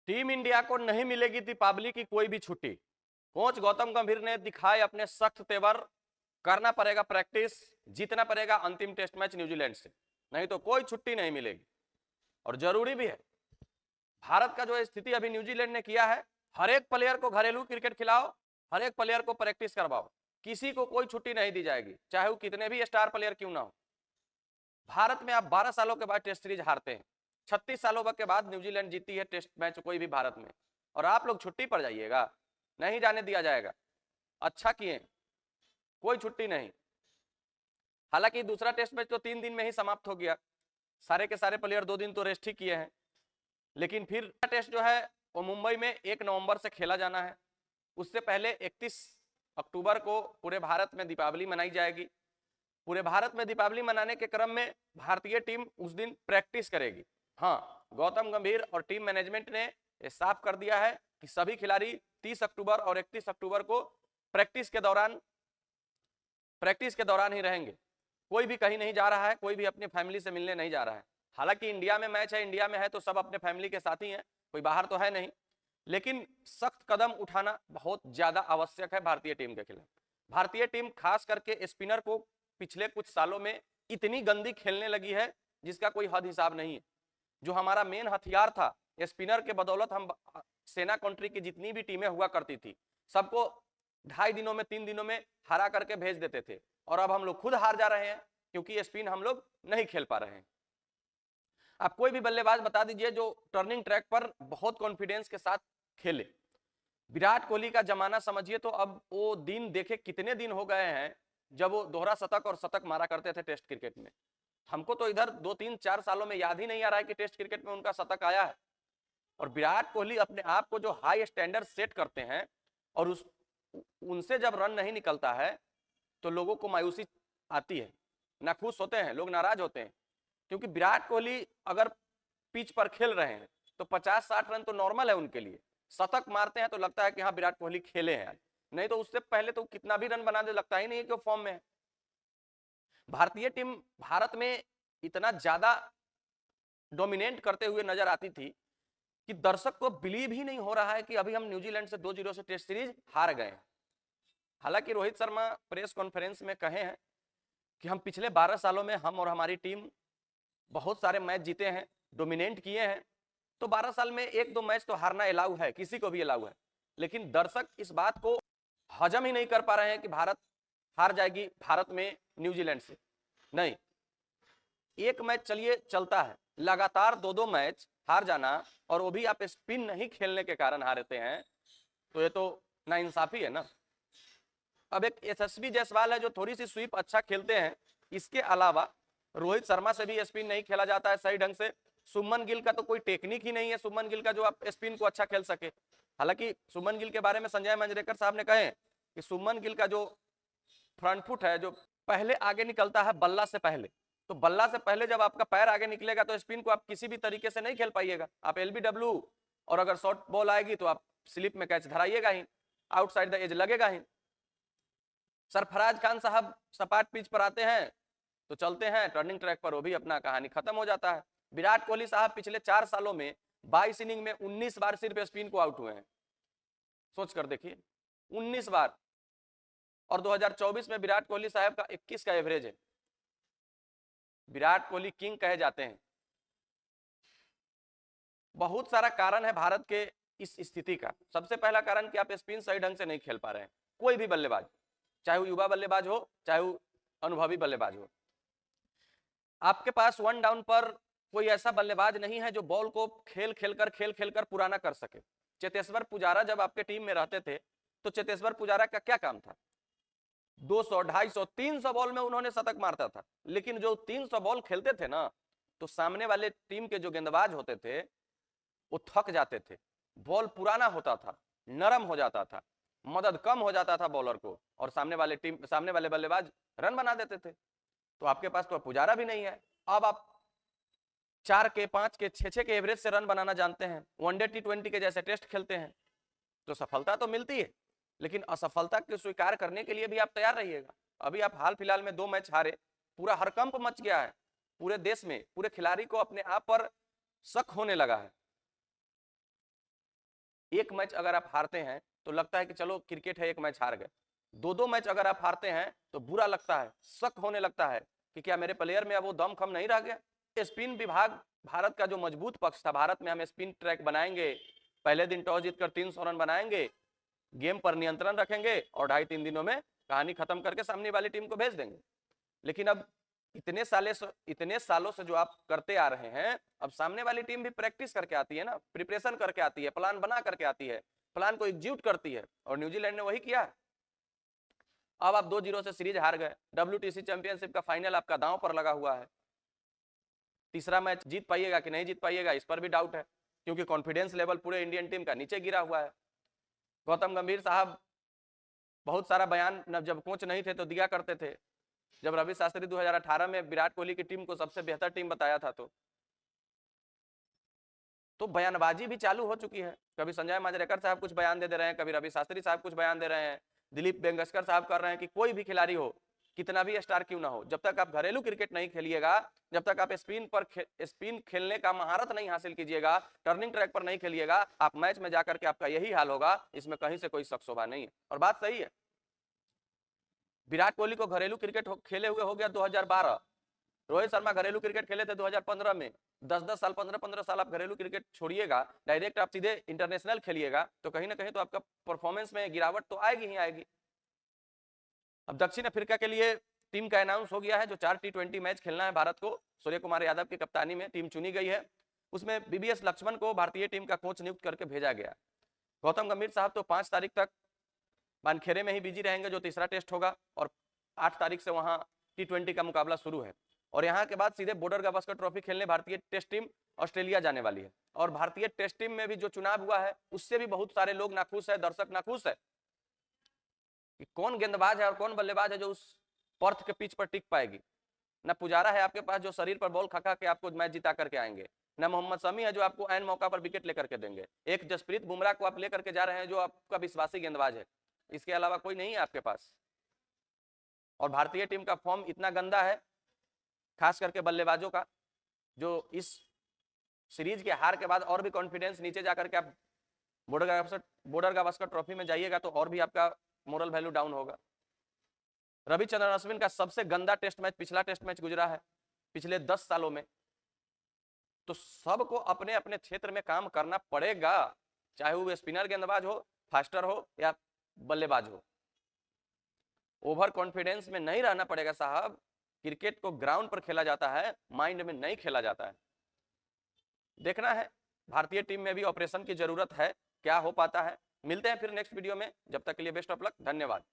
Team India को नहीं मिलेगी दीपावली की कोई भी छुट्टी। कोच गौतम गंभीर ने दिखाए अपने सख्त तेवर। करना पड़ेगा प्रैक्टिस, जीतना पड़ेगा अंतिम टेस्ट मैच न्यूजीलैंड से, नहीं तो कोई छुट्टी नहीं मिलेगी। और जरूरी भी है। भारत का जो स्थिति अभी न्यूजीलैंड ने किया है, हर एक प्लेयर को घरेलू क्रिकेट खिलाओ, हर एक प्लेयर को प्रैक्टिस करवाओ, किसी को कोई छुट्टी नहीं दी जाएगी, चाहे वो कितने भी स्टार प्लेयर क्यों ना हो। भारत में आप 12 सालों के बाद टेस्ट सीरीज हारते हैं, 36 सालों के बाद न्यूजीलैंड जीती है टेस्ट मैच कोई भी भारत में, और आप लोग छुट्टी पर जाइएगा, नहीं जाने दिया जाएगा। अच्छा किए, कोई छुट्टी नहीं। हालांकि दूसरा टेस्ट मैच तो 3 दिन में ही समाप्त हो गया, सारे के सारे प्लेयर 2 दिन तो रेस्ट ही किए हैं, लेकिन फिर टेस्ट जो है वो मुंबई में 1 नवंबर से खेला जाना है। उससे पहले 31 अक्टूबर को पूरे भारत में दीपावली मनाई जाएगी। पूरे भारत में दीपावली मनाने के क्रम में भारतीय टीम उस दिन प्रैक्टिस करेगी। हाँ, गौतम गंभीर और टीम मैनेजमेंट ने यह साफ कर दिया है कि सभी खिलाड़ी 30 अक्टूबर और 31 अक्टूबर को प्रैक्टिस के दौरान ही रहेंगे। कोई भी कहीं नहीं जा रहा है, कोई भी अपनी फैमिली से मिलने नहीं जा रहा है। हालांकि इंडिया में मैच है, इंडिया में है तो सब अपने फैमिली के साथ ही हैं, कोई बाहर तो है नहीं, लेकिन सख्त कदम उठाना बहुत ज्यादा आवश्यक है भारतीय टीम के खिलाफ। भारतीय टीम खास करके स्पिनर को पिछले कुछ सालों में इतनी गंदी खेलने लगी है जिसका कोई हद हिसाब नहीं है। जो हमारा मेन हथियार था, स्पिनर के बदौलत हम सेना कंट्री की जितनी भी टीमें हुआ करती थी सबको 2.5 दिनों में 3 दिनों में हरा करके भेज देते थे, और अब हम लोग खुद हार जा रहे हैं क्योंकि स्पिन हम लोग नहीं खेल पा रहे हैं। आप कोई भी बल्लेबाज बता दीजिए जो टर्निंग ट्रैक पर बहुत कॉन्फिडेंस के साथ खेले। विराट कोहली का जमाना समझिए तो अब वो दिन देखे कितने दिन हो गए हैं जब वो दोहरा शतक और शतक मारा करते थे टेस्ट क्रिकेट में। हमको तो इधर 2-3-4 सालों में याद ही नहीं आ रहा है कि टेस्ट क्रिकेट में उनका शतक आया है। और विराट कोहली अपने आप को जो हाई स्टैंडर्ड सेट करते हैं और उनसे जब रन नहीं निकलता है तो लोगों को मायूसी आती है, नाखुश होते हैं लोग, नाराज होते हैं। क्योंकि विराट कोहली अगर पिच पर खेल रहे हैं तो 50-60 रन तो नॉर्मल है उनके लिए, शतक मारते हैं तो लगता है कि हाँ विराट कोहली खेले हैं आज, नहीं तो उससे पहले तो कितना भी रन बना दे लगता ही नहीं है कि वो फॉर्म में है। भारतीय टीम भारत में इतना ज्यादा डोमिनेट करते हुए नजर आती थी कि दर्शक को बिलीव ही नहीं हो रहा है कि अभी हम न्यूजीलैंड से 2-0 से टेस्ट सीरीज हार गए हैं। हालांकि रोहित शर्मा प्रेस कॉन्फ्रेंस में कहे हैं कि हम पिछले 12 सालों में हम और हमारी टीम बहुत सारे मैच जीते हैं, डोमिनेट किए हैं, तो 12 साल में 1-2 मैच तो हारना अलाउ है, किसी को भी अलाउ है। लेकिन दर्शक इस बात को हजम ही नहीं कर पा रहे हैं कि भारत हार जाएगी भारत में न्यूजीलैंड से। नहीं, एक मैच चलिए चलता है, लगातार 2-2 मैच हार जाना और वो भी आप स्पिन नहीं खेलने के कारण हारते हैं, तो ये तो नाइंसाफी है ना। अब एक यशस्वी जायसवाल है जो थोड़ी सी स्वीप अच्छा खेलते हैं, इसके अलावा रोहित शर्मा से भी स्पिन नहीं खेला जाता है सही ढंग से। सुमन गिल का तो कोई टेक्निक ही नहीं है, सुमन गिल का जो आप स्पिन को अच्छा खेल सके। हालांकि सुमन गिल के बारे में संजय मंजरेकर साहब ने कहे कि सुमन गिल का जो फ्रंट फुट है जो पहले आगे निकलता है बल्ला से पहले, तो बल्ला से पहले जब आपका पैर आगे निकलेगा तो स्पिन को आप किसी भी तरीके से नहीं खेल पाइएगा। आप एलबीडब्ल्यू और अगर शॉर्ट बॉल आएगी तो आप स्लिप में कैच धराइएगा ही, आउटसाइड द एज लगेगा ही। सरफराज खान साहब सपाट पिच पर आते हैं तो चलते हैं टर्निंग ट्रैक पर, वो भी अपना कहानी खत्म हो जाता है। विराट कोहली साहब पिछले 4 सालों में 22 इनिंग में 19 बार सिर्फ स्पिन को आउट हुए हैं, सोच कर देखिए 19 बार। और 2024 में विराट कोहली साहब का 21 का एवरेज है। विराट कोहली किंग कहे जाते हैं। बहुत सारा कारण है भारत के इस स्थिति का। सबसे पहला कारण कि आप स्पिन सही ढंग से नहीं खेल पा रहे हैं, कोई भी बल्लेबाज, चाहे वो युवा बल्लेबाज हो चाहे वो अनुभवी बल्लेबाज हो। आपके पास 1 डाउन पर कोई ऐसा बल्लेबाज नहीं है जो बॉल को खेल खेलकर पुराना कर सके। चेतेश्वर पुजारा जब आपके टीम में रहते थे तो चेतेश्वर पुजारा का क्या काम था? 200, 250, 300 बॉल में उन्होंने शतक मारता था। लेकिन जो 300 बॉल खेलते थे ना, तो सामने वाले टीम के जो गेंदबाज होते थे वो थक जाते थे, बॉल पुराना होता था, नरम हो जाता था, मदद कम हो जाता था बॉलर को, और सामने वाले बल्लेबाज रन बना देते थे। तो आपके पास तो पुजारा भी नहीं है। अब आप 4 के 5 के 6 के एवरेज से रन बनाना जानते हैं, वनडे T20 के जैसे टेस्ट खेलते हैं, तो सफलता तो मिलती है, लेकिन असफलता को स्वीकार करने के लिए भी आप तैयार रहिएगा। अभी आप हाल फिलहाल में 2 मैच हारे, पूरा हड़कंप मच गया है पूरे देश में, पूरे खिलाड़ी को अपने आप पर शक होने लगा है। एक मैच अगर आप हारते हैं तो लगता है कि चलो क्रिकेट है, एक मैच हार गए। दो मैच अगर आप हारते हैं तो बुरा लगता है, शक होने लगता है कि क्या मेरे प्लेयर में अब वो दम खम नहीं रह गया। स्पिन विभाग भारत का जो मजबूत पक्ष था, भारत में हम स्पिन ट्रैक बनाएंगे, पहले दिन टॉस जीतकर 300 रन बनाएंगे, गेम पर नियंत्रण रखेंगे और 2.5-3 दिनों में कहानी खत्म करके सामने वाली टीम को भेज देंगे। लेकिन अब इतने सालों से जो आप करते आ रहे हैं, अब सामने वाली टीम भी प्रैक्टिस करके आती है ना, प्रिपरेशन करके आती है, प्लान बना करके आती है, प्लान को एग्जीक्यूट करती है, और न्यूजीलैंड ने वही किया। अब आप 2-0 से सीरीज हार गए, WTC चैंपियनशिप का फाइनल आपका दांव पर लगा हुआ है। तीसरा मैच जीत पाइएगा कि नहीं जीत पाइएगा, इस पर भी डाउट है, क्योंकि कॉन्फिडेंस लेवल पूरे इंडियन टीम का नीचे गिरा हुआ है। गौतम गंभीर साहब बहुत सारा बयान जब कोच नहीं थे तो दिया करते थे। जब रवि शास्त्री 2018 में विराट कोहली की टीम को सबसे बेहतर टीम बताया था, तो बयानबाजी भी चालू हो चुकी है। कभी संजय मांजरेकर साहब कुछ बयान दे रहे हैं, कभी रवि शास्त्री साहब कुछ बयान दे रहे हैं, दिलीप बेंगस्कर साहब कर रहे हैं कि कोई भी खिलाड़ी हो, कितना भी स्टार क्यों ना हो, जब तक आप घरेलू क्रिकेट नहीं खेलिएगा, जब तक आप स्पिन खेलने का महारत नहीं हासिल कीजिएगा, टर्निंग ट्रैक पर नहीं खेलिएगा, आप मैच में जाकर के आपका यही हाल होगा। इसमें कहीं से कोई शक शोभा नहीं है, और बात सही है। विराट कोहली को घरेलू क्रिकेट खेले हुए हो गया 2012, रोहित शर्मा घरेलू क्रिकेट खेले थे 2015 में। 10-10 साल, 15-15 साल आप घरेलू क्रिकेट छोड़िएगा, डायरेक्ट आप सीधे इंटरनेशनल खेलिएगा, तो कहीं ना कहीं तो आपका परफॉर्मेंस में गिरावट तो आएगी ही आएगी। अब दक्षिण अफ्रीका के लिए टीम का अनाउंस हो गया है, जो 4 T20 मैच खेलना है भारत को। सूर्य कुमार यादव की कप्तानी में टीम चुनी गई है। उसमें BBS लक्ष्मण को भारतीय टीम का कोच नियुक्त करके भेजा गया। गौतम गंभीर साहब तो 5 तारीख तक वानखेड़े में ही बिजी रहेंगे, जो तीसरा टेस्ट होगा, और 8 तारीख से वहां T20 का मुकाबला शुरू है, और यहाँ के बाद सीधे बॉर्डर गावस्कर ट्रॉफी खेलने भारतीय टेस्ट टीम ऑस्ट्रेलिया जाने वाली है। और भारतीय टेस्ट टीम में भी जो चुनाव हुआ है, उससे भी बहुत सारे लोग नाखुश है, दर्शक नाखुश है कि कौन गेंदबाज है और कौन बल्लेबाज है जो उस पर्थ के पिच पर टिक पाएगी। ना पुजारा है आपके पास जो शरीर पर बॉल खा के आपको मैच जिता करके आएंगे, ना मोहम्मद शमी है जो आपको ऐन मौका पर विकेट लेकर के देंगे, एक जसप्रीत बुमराह को आप लेकर के जा रहे हैं जो आपका विश्वासी गेंदबाज है, इसके अलावा कोई नहीं है आपके पास। और भारतीय टीम का फॉर्म इतना गंदा है, खास करके बल्लेबाजों का, जो इस सीरीज के हार के बाद और भी कॉन्फिडेंस नीचे जाकर के आप बॉर्डर गावस्कर ट्रॉफी में जाइएगा तो और भी आपका मोरल वैल्यू डाउन होगा। रविचंद्रन अश्विन का सबसे गंदा टेस्ट मैच पिछला टेस्ट मैच गुजरा है पिछले 10 सालों में। तो सबको अपने अपने क्षेत्र में काम करना पड़ेगा, चाहे वो स्पिनर गेंदबाज हो, फास्टर हो या बल्लेबाज हो। ओवर कॉन्फिडेंस में नहीं रहना पड़ेगा साहब। क्रिकेट को ग्राउंड पर खेला जाता है, माइंड में नहीं खेला जाता है। देखना है भारतीय टीम में भी ऑपरेशन की जरूरत है, क्या हो पाता है। मिलते हैं फिर नेक्स्ट वीडियो में, जब तक के लिए बेस्ट ऑफ लक, धन्यवाद।